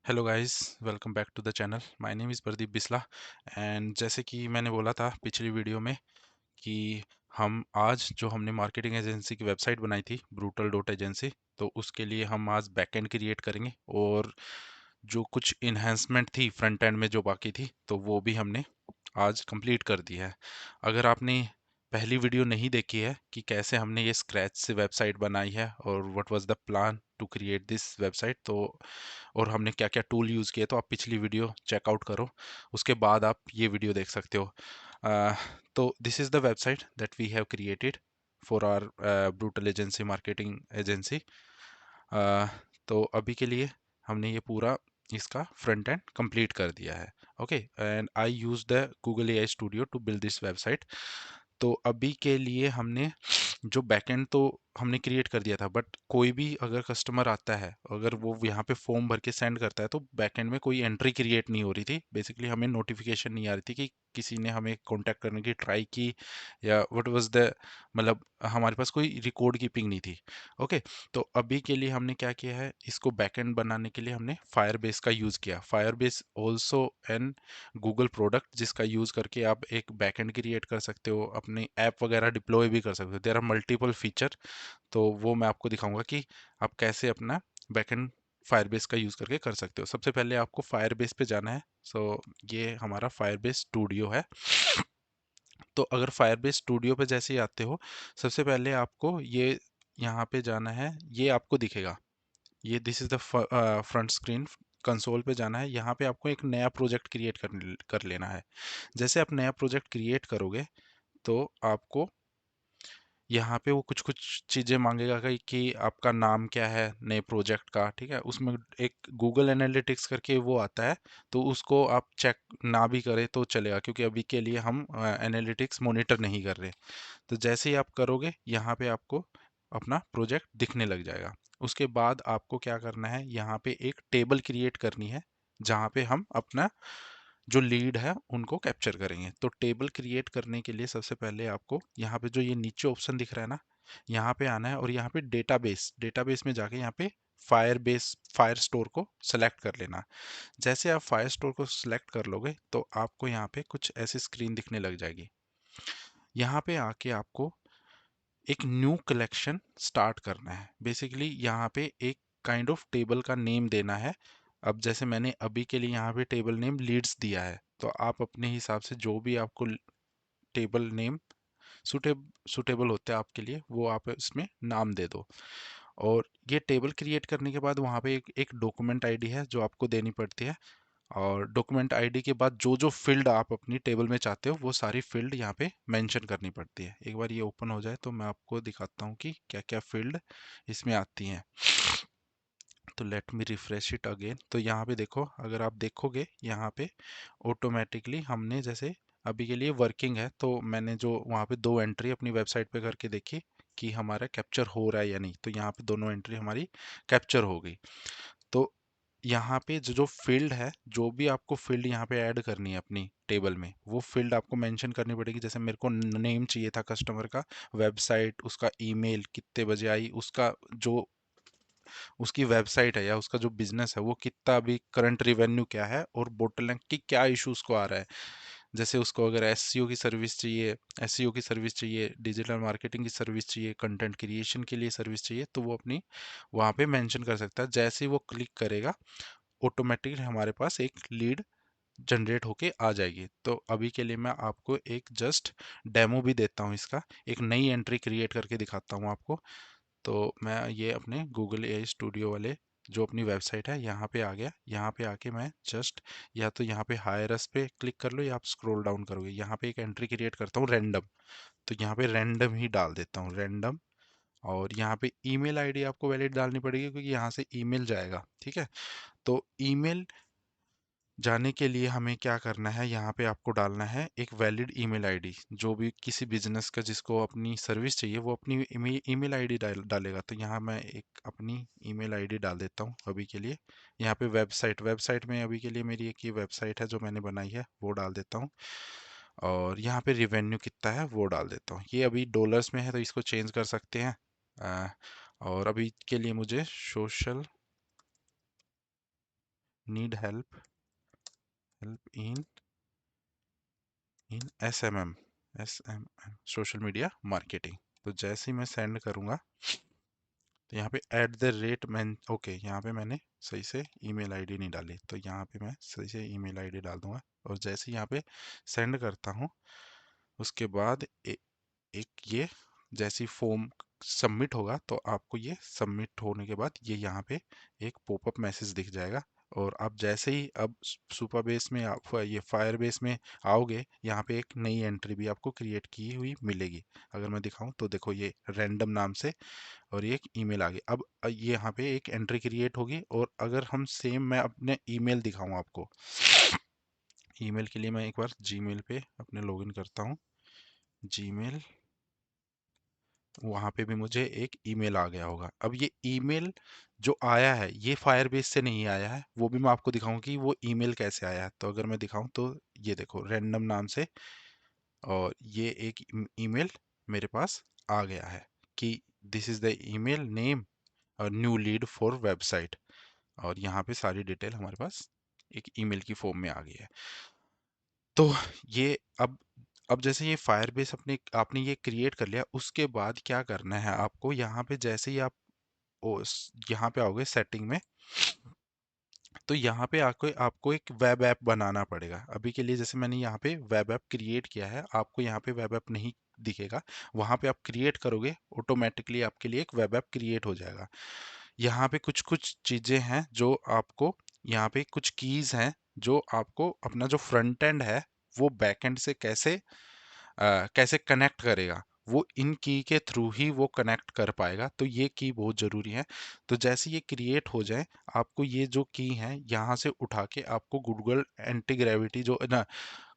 Hello guys, welcome back to the channel. My name is Pradeep Bisla. And जैसे कि मैंने बोला था पिछली वीडियो में कि हम आज जो हमने मार्केटिंग एजेंसी की वेबसाइट बनाई थी ब्रूटल डॉट एजेंसी, तो उसके लिए हम आज बैकएंड क्रिएट करेंगे और जो कुछ इन्हेंसमेंट थी फ्रंट एंड में जो बाकी थी तो वो भी हमने आज कंप्लीट कर दी है। अगर आपने पहली वीडियो नहीं देखी है कि कैसे हमने ये स्क्रैच से वेबसाइट बनाई है और what was the plan to create this website, तो और हमने क्या क्या टूल यूज़ किए, तो आप पिछली वीडियो चेकआउट करो, उसके बाद आप ये वीडियो देख सकते हो। अ, तो this is the website that we have created for our brutal agency marketing agency. तो अभी के लिए हमने ये पूरा इसका फ्रंट एंड कंप्लीट कर दिया है। Okay, and I use the Google AI studio to build this website. तो अभी के लिए हमने जो बैकएंड तो हमने क्रिएट कर दिया था, बट कोई भी अगर कस्टमर आता है, अगर वो यहाँ पे फॉर्म भर के सेंड करता है, तो बैकएंड में कोई एंट्री क्रिएट नहीं हो रही थी। बेसिकली हमें नोटिफिकेशन नहीं आ रही थी कि किसी ने हमें कांटेक्ट करने की ट्राई की या व्हाट वाज द, मतलब हमारे पास कोई रिकॉर्ड कीपिंग नहीं थी। ओके, तो अभी के लिए हमने क्या किया है, इसको बैकएंड बनाने के लिए हमने फायरबेस का यूज़ किया। Firebase also an Google product जिसका यूज़ करके आप एक बैकएंड क्रिएट कर सकते हो, अपनी ऐप वगैरह डिप्लॉय भी कर सकते हो। देयर आर मल्टीपल फीचर, तो वो मैं आपको दिखाऊंगा कि आप कैसे अपना बैकएंड फायरबेस का यूज़ करके कर सकते हो। सबसे पहले आपको फायरबेस पे जाना है। ये हमारा फायरबेस स्टूडियो है। तो अगर फायरबेस स्टूडियो पे जैसे ही आते हो, सबसे पहले आपको ये यहाँ पे जाना है, ये आपको दिखेगा, ये this is the front screen. Console पे जाना है, यहाँ पे आपको एक नया प्रोजेक्ट क्रिएट कर लेना है। जैसे आप नया प्रोजेक्ट क्रिएट करोगे तो आपको यहाँ पे वो कुछ कुछ चीज़ें मांगेगा कि आपका नाम क्या है नए प्रोजेक्ट का, ठीक है। उसमें एक गूगल एनालिटिक्स करके वो आता है, तो उसको आप चेक ना भी करें तो चलेगा, क्योंकि अभी के लिए हम एनालिटिक्स मॉनिटर नहीं कर रहे। तो जैसे ही आप करोगे, यहाँ पे आपको अपना प्रोजेक्ट दिखने लग जाएगा। उसके बाद आपको क्या करना है, यहाँ पे एक टेबल क्रिएट करनी है जहाँ पे हम अपना जो लीड है उनको कैप्चर करेंगे। तो टेबल क्रिएट करने के लिए सबसे पहले आपको यहाँ पे जो ये नीचे ऑप्शन दिख रहा है ना, यहाँ पे आना है और यहाँ पे डेटाबेस डेटाबेस में जाके यहाँ पे फायर स्टोर को सेलेक्ट कर लेना। जैसे आप फायर स्टोर को सिलेक्ट कर लोगे तो आपको यहाँ पे कुछ ऐसी स्क्रीन दिखने लग जाएगी। यहाँ पे आके आपको एक न्यू कलेक्शन स्टार्ट करना है। बेसिकली यहाँ पे एक काइंड ऑफ टेबल का नेम देना है। अब जैसे मैंने अभी के लिए यहाँ पे टेबल नेम लीड्स दिया है, तो आप अपने हिसाब से जो भी आपको टेबल नेम सुटेबल होता है आपके लिए, वो आप इसमें नाम दे दो। और ये टेबल क्रिएट करने के बाद वहाँ पे एक डॉक्यूमेंट आईडी है जो आपको देनी पड़ती है। और डॉक्यूमेंट आईडी के बाद जो जो फील्ड आप अपनी टेबल में चाहते हो वो सारी फील्ड यहाँ पे मेंशन करनी पड़ती है। एक बार ये ओपन हो जाए तो मैं आपको दिखाता हूँ कि क्या क्या फील्ड इसमें आती हैं। तो let me refresh it again. तो यहाँ पे देखो, अगर आप देखोगे यहाँ पे ऑटोमेटिकली हमने जैसे अभी के लिए वर्किंग है, तो मैंने जो वहाँ पे दो एंट्री अपनी वेबसाइट पे करके देखी कि हमारा कैप्चर हो रहा है या नहीं, तो यहाँ पे दोनों एंट्री हमारी कैप्चर हो गई। तो यहाँ पे जो जो फील्ड है, जो भी आपको फील्ड यहाँ पे ऐड करनी है अपनी टेबल में, वो फील्ड आपको मेंशन करनी पड़ेगी। जैसे मेरे को नेम चाहिए था कस्टमर का, वेबसाइट, उसका ईमेल, कितने बजे आई, उसका जो उसकी वेबसाइट है या उसका जो बिजनेस है वो कितना अभी करंट रिवेन्यू क्या है, और बोटलनेक की क्या इशू उसको आ रहा है। जैसे उसको अगर एसईओ की सर्विस चाहिए, एसईओ की सर्विस चाहिए, डिजिटल मार्केटिंग की सर्विस चाहिए, कंटेंट क्रिएशन के लिए सर्विस चाहिए, तो वो अपनी वहाँ पे मेंशन कर सकता है। जैसे ही वो क्लिक करेगा, ऑटोमेटिकली हमारे पास एक लीड जनरेट होके आ जाएगी। तो अभी के लिए मैं आपको एक जस्ट डेमो भी देता हूँ इसका, एक नई एंट्री क्रिएट करके दिखाता हूँ आपको। तो मैं ये अपने गूगल एआई स्टूडियो वाले जो अपनी वेबसाइट है यहाँ पे आ गया। यहाँ पे आके मैं जस्ट, या तो यहाँ पे हायरस पे क्लिक कर लो या आप स्क्रॉल डाउन करोगे, यहाँ पे एक एंट्री क्रिएट करता हूँ रैंडम। तो यहाँ पे रैंडम ही डाल देता हूँ, रैंडम। और यहाँ पे ईमेल आईडी आपको वैलिड डालनी पड़ेगी क्योंकि यहाँ से ईमेल जाएगा, ठीक है। तो ईमेल जाने के लिए हमें क्या करना है, यहाँ पे आपको डालना है एक वैलिड ईमेल आईडी। जो भी किसी बिजनेस का जिसको अपनी सर्विस चाहिए वो अपनी ईमेल आईडी डालेगा। तो यहाँ मैं एक अपनी ईमेल आईडी डाल देता हूँ अभी के लिए। यहाँ पे वेबसाइट वेबसाइट में अभी के लिए मेरी एक ये वेबसाइट है जो मैंने बनाई है, वो डाल देता हूँ। और यहाँ पे रिवेन्यू कितना है वो डाल देता हूँ। ये अभी डॉलर्स में है तो इसको चेंज कर सकते हैं। और अभी के लिए मुझे social need help help in S M M social media marketing. तो जैसे ही मैं सेंड करूंगा तो यहाँ पे एट द रेट मैं ओके, यहाँ पे मैंने सही से ईमेल आईडी नहीं डाली, तो यहाँ पे मैं सही से ईमेल आईडी डाल दूंगा। और जैसे ही यहाँ पे सेंड करता हूँ उसके बाद एक ये जैसी फॉर्म सबमिट होगा तो आपको ये सबमिट होने के बाद ये यहाँ पे एक पॉपअप मैसेज दिख जाएगा। और आप जैसे ही अब सुपर बेस में आप ये फायर बेस में आओगे, यहाँ पे एक नई एंट्री भी आपको क्रिएट की हुई मिलेगी। अगर मैं दिखाऊं तो देखो ये रैंडम नाम से और ये एक ईमेल आ गई। अब ये यहाँ पे एक एंट्री क्रिएट होगी। और अगर हम सेम मैं अपने ईमेल दिखाऊं आपको, ईमेल के लिए मैं एक बार जीमेल पे अपने लॉगिन करता हूँ। जीमेल, वहां पे भी मुझे एक ईमेल आ गया होगा। अब ये ईमेल जो आया है ये फायरबेस से नहीं आया है, वो भी मैं आपको दिखाऊं कि वो ईमेल कैसे आया है। तो अगर मैं दिखाऊं तो ये देखो रैंडम नाम से, और ये एक ईमेल मेरे पास आ गया है कि this is the email name new lead for website. और यहाँ पे सारी डिटेल हमारे पास एक ईमेल की फॉर्म में आ गई है। तो ये अब जैसे ये फायरबेस अपने आपने ये क्रिएट कर लिया, उसके बाद क्या करना है आपको, यहाँ पे जैसे ही आप यहाँ पे आओगे सेटिंग में, तो यहाँ पे आपको आपको एक वेब ऐप बनाना पड़ेगा। अभी के लिए जैसे मैंने यहाँ पे वेब ऐप क्रिएट किया है, आपको यहाँ पे वेब ऐप नहीं दिखेगा। वहाँ पे आप क्रिएट करोगे ऑटोमेटिकली आपके लिए एक वेब ऐप क्रिएट हो जाएगा। यहाँ पे कुछ कुछ चीज़ें हैं जो आपको, यहाँ पे कुछ कीज़ हैं जो आपको अपना जो फ्रंट एंड है वो बैक एंड से कैसे कनेक्ट करेगा, वो इन की के थ्रू ही वो कनेक्ट कर पाएगा। तो ये की बहुत ज़रूरी है। तो जैसे ये क्रिएट हो जाए, आपको ये जो की है यहाँ से उठा के आपको गूगल एंटी ग्रेविटी जो ना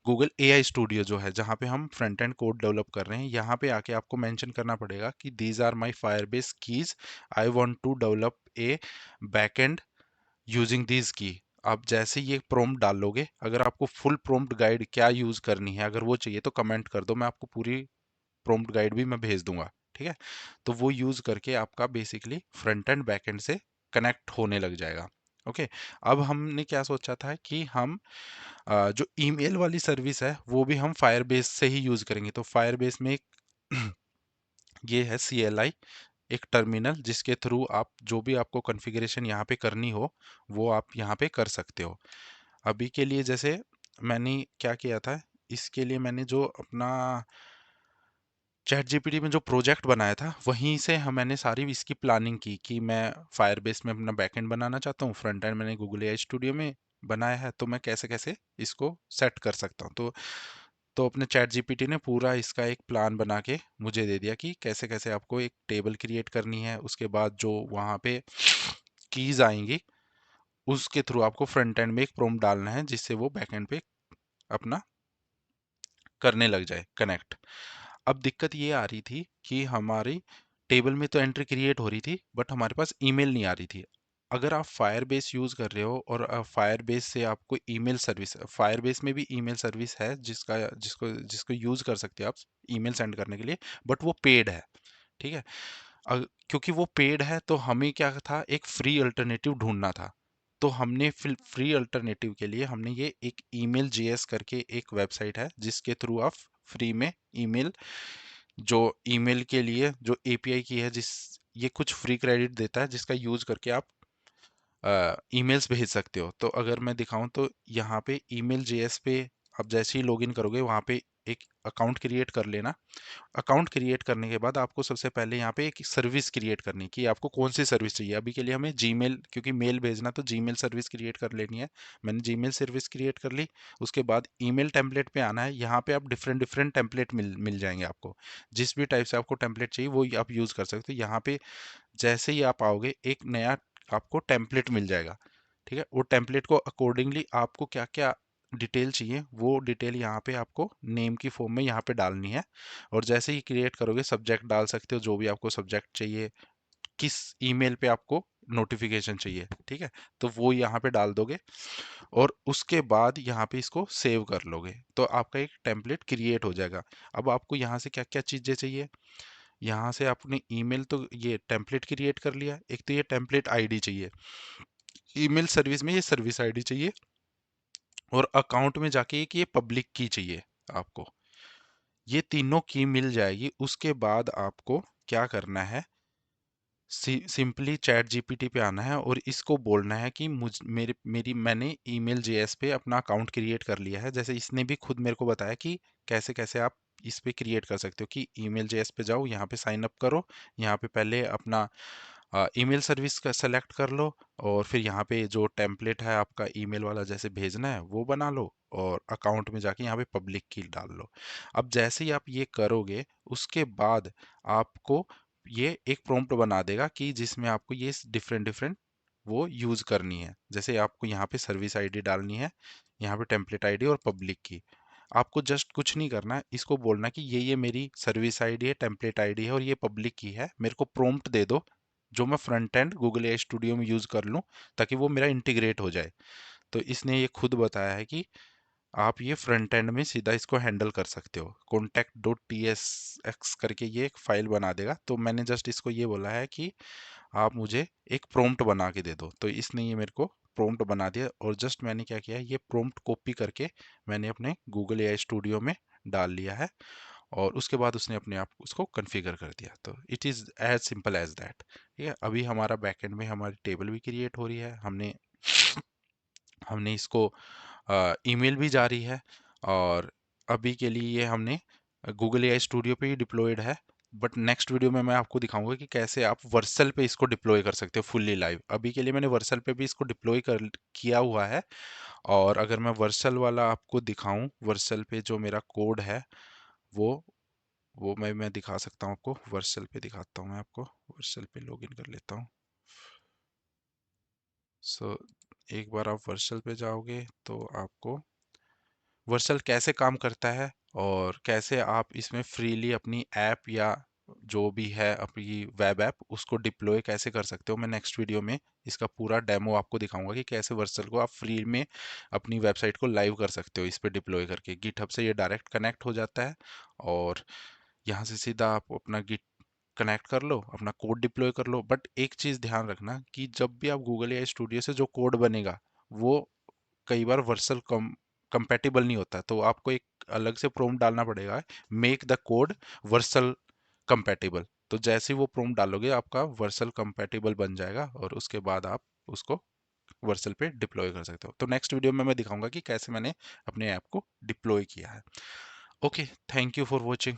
गूगल एआई स्टूडियो जो है जहाँ पे हम फ्रंट एंड कोड डेवलप कर रहे हैं, यहाँ पे आके आपको मेंशन करना पड़ेगा कि these are my Firebase keys, I want to develop a backend using these key. आप जैसे ये प्रॉम्प्ट डालोगे, अगर आपको फुल प्रॉम्प्ट गाइड क्या यूज करनी है अगर वो चाहिए तो कमेंट कर दो, मैं आपको पूरी प्रॉम्प्ट गाइड भी मैं भेज दूंगा। ठीक है, तो वो यूज करके आपका basically front end back and से कनेक्ट होने लग जाएगा। ओके, अब हमने क्या सोचा था कि हम जो ईमेल वाली सर्विस है वो भी हम फायरबेस से ही यूज करेंगे। तो फायरबेस में एक ये है CLI, एक टर्मिनल जिसके थ्रू आप जो भी आपको कॉन्फ़िगरेशन यहाँ पे करनी हो वो आप यहाँ पे कर सकते हो। अभी के लिए जैसे मैंने क्या किया था, इसके लिए मैंने जो अपना चैट जीपीटी में जो प्रोजेक्ट बनाया था वहीं से हम मैंने सारी इसकी प्लानिंग की कि मैं फायरबेस में अपना बैकएंड बनाना चाहता हूँ, फ्रंट एंड मैंने गूगल एआई स्टूडियो में बनाया है, तो मैं कैसे कैसे इसको सेट कर सकता हूँ। तो अपने चैट जीपीटी ने पूरा इसका एक प्लान बना के मुझे दे दिया कि कैसे कैसे आपको एक टेबल क्रिएट करनी है, उसके बाद जो वहाँ पे कीज आएंगी उसके थ्रू आपको फ्रंट एंड में एक प्रॉम्प्ट डालना है जिससे वो बैक एंड पे अपना करने लग जाए कनेक्ट। अब दिक्कत ये आ रही थी कि हमारी टेबल में तो एंट्री क्रिएट हो रही थी बट हमारे पास ईमेल नहीं आ रही थी। अगर आप फायरबेस यूज़ कर रहे हो और फायरबेस से आपको ईमेल सर्विस, फायरबेस में भी ईमेल सर्विस है जिसका जिसको जिसको यूज़ कर सकते हो आप ईमेल सेंड करने के लिए, बट वो पेड है। ठीक है, क्योंकि वो पेड है तो हमें क्या था, एक फ्री अल्टरनेटिव ढूंढना था। तो हमने फ्री अल्टरनेटिव के लिए हमने ये एक ईमेल जेएस करके एक वेबसाइट है जिसके थ्रू आप फ्री में ईमेल, जो ईमेल के लिए जो एपीआई की है, जिस ये कुछ फ्री क्रेडिट देता है जिसका यूज करके आप ईमेल्स भेज सकते हो। तो अगर मैं दिखाऊं तो यहाँ पे ईमेल जेएस पे आप जैसे ही लॉगिन करोगे वहाँ पे एक अकाउंट क्रिएट कर लेना। अकाउंट क्रिएट करने के बाद आपको सबसे पहले यहाँ पे एक सर्विस क्रिएट करनी है कि आपको कौन सी सर्विस चाहिए। अभी के लिए हमें जीमेल, क्योंकि मेल भेजना तो जीमेल सर्विस क्रिएट कर लेनी है। मैंने जीमेल सर्विस क्रिएट कर ली। उसके बाद ईमेल टेम्पलेट पे आना है। यहाँ पे आप डिफरेंट डिफरेंट टेम्पलेट मिल मिल जाएंगे आपको, जिस भी टाइप से आपको टेम्पलेट चाहिए वो आप यूज़ कर सकते हो। यहाँ पे जैसे ही आप आओगे एक नया आपको टेम्पलेट मिल जाएगा। ठीक है, वो टेम्पलेट को अकॉर्डिंगली आपको क्या क्या डिटेल चाहिए वो डिटेल यहाँ पे आपको नेम की फॉर्म में यहाँ पे डालनी है। और जैसे ही क्रिएट करोगे सब्जेक्ट डाल सकते हो, जो भी आपको सब्जेक्ट चाहिए, किस ईमेल पे आपको नोटिफिकेशन चाहिए। ठीक है, तो वो यहाँ पे डाल दोगे और उसके बाद यहाँ पे इसको सेव कर लोगे तो आपका एक टेम्पलेट क्रिएट हो जाएगा। अब आपको यहाँ से क्या क्या चीज़ें चाहिए, यहाँ से आपने ईमेल तो ये टेम्पलेट क्रिएट कर लिया, एक तो ये टेम्पलेट आईडी चाहिए। ईमेल सर्विस में ये सर्विस आईडी चाहिए, और अकाउंट में जाके एक ये पब्लिक की चाहिए आपको। ये तीनों की मिल जाएगी, उसके बाद आपको क्या करना है, सिंपली चैट जीपीटी पे आना है और इसको बोलना है कि मुझ मेरे मेरी मैंने ईमेल जेएस पे अपना अकाउंट क्रिएट कर लिया है। जैसे इसने भी खुद मेरे को बताया कि कैसे कैसे आप इस पे क्रिएट कर सकते हो, कि ईमेल जेएस पे जाओ, यहाँ पे साइन अप करो, यहाँ पे पहले अपना ईमेल सर्विस का सेलेक्ट कर लो, और फिर यहाँ पे जो टेम्पलेट है आपका ईमेल वाला जैसे भेजना है वो बना लो, और अकाउंट में जाके यहाँ पे पब्लिक की डाल लो। अब जैसे ही आप ये करोगे, उसके बाद आपको ये एक प्रॉम्प्ट बना देगा कि जिसमें आपको ये डिफरेंट डिफरेंट वो यूज करनी है। जैसे आपको यहाँ पे सर्विस आईडी डालनी है, यहाँ पे टेम्पलेट आईडी और पब्लिक की। आपको जस्ट कुछ नहीं करना है, इसको बोलना कि ये मेरी सर्विस आईडी है, टेम्पलेट आईडी है और ये पब्लिक की है, मेरे को प्रॉम्प्ट दे दो जो मैं front end Google AI studio में यूज कर लूँ, ताकि वो मेरा इंटीग्रेट हो जाए। तो इसने ये खुद बताया है कि आप ये फ्रंट एंड में सीधा इसको हैंडल कर सकते हो। contact.tsx करके ये एक फाइल बना देगा। तो मैंने जस्ट इसको ये बोला है कि आप मुझे एक प्रॉम्प्ट बना के दे दो, तो इसने ये मेरे को प्रॉम्प्ट बना दिया, और जस्ट मैंने क्या किया है, ये प्रॉम्प्ट कॉपी करके मैंने अपने गूगल एआई स्टूडियो में डाल लिया है, और उसके बाद उसने अपने आप उसको कॉन्फ़िगर कर दिया। तो it is as simple as that. ठीक है, अभी हमारा बैकएंड में हमारी टेबल भी क्रिएट हो रही है, हमने हमने इसको ईमेल भी जारी है, और अभी के लिए ये हमने गूगल एआई स्टूडियो पे ही डिप्लॉयड है। बट नेक्स्ट वीडियो में मैं आपको दिखाऊंगा कि कैसे आप वर्सल पे इसको डिप्लॉय कर सकते हो फुल्ली लाइव। अभी के लिए मैंने वर्सल पे भी इसको डिप्लॉय कर किया हुआ है, और अगर मैं वर्सल वाला आपको दिखाऊं, वर्सल पे जो मेरा कोड है वो मैं दिखा सकता हूँ आपको। वर्सल पे दिखाता हूँ मैं आपको, वर्सल पे लॉगिन कर लेता हूँ। सो एक बार आप वर्सल पे जाओगे तो आपको वर्सल कैसे काम करता है, और कैसे आप इसमें फ्रीली अपनी ऐप या जो भी है अपनी वेब ऐप उसको डिप्लॉय कैसे कर सकते हो, मैं नेक्स्ट वीडियो में इसका पूरा डेमो आपको दिखाऊंगा कि कैसे वर्सल को आप फ्री में अपनी वेबसाइट को लाइव कर सकते हो इस पे डिप्लॉय करके। गिटहब से ये डायरेक्ट कनेक्ट हो जाता है, और यहाँ से सीधा आप अपना गिट कनेक्ट कर लो, अपना कोड डिप्लॉय कर लो। बट एक चीज़ ध्यान रखना कि जब भी आप गूगल एआई स्टूडियो से जो कोड बनेगा, वो कई बार वर्सल कंपैटिबल नहीं होता, तो आपको एक अलग से प्रॉम्प्ट डालना पड़ेगा, make the code Vercel compatible. तो जैसे ही वो प्रॉम्प्ट डालोगे आपका वर्सल कंपैटिबल बन जाएगा, और उसके बाद आप उसको वर्सल पे डिप्लॉय कर सकते हो। तो नेक्स्ट वीडियो में मैं दिखाऊंगा कि कैसे मैंने अपने ऐप को डिप्लॉय किया है। Okay, thank you for watching.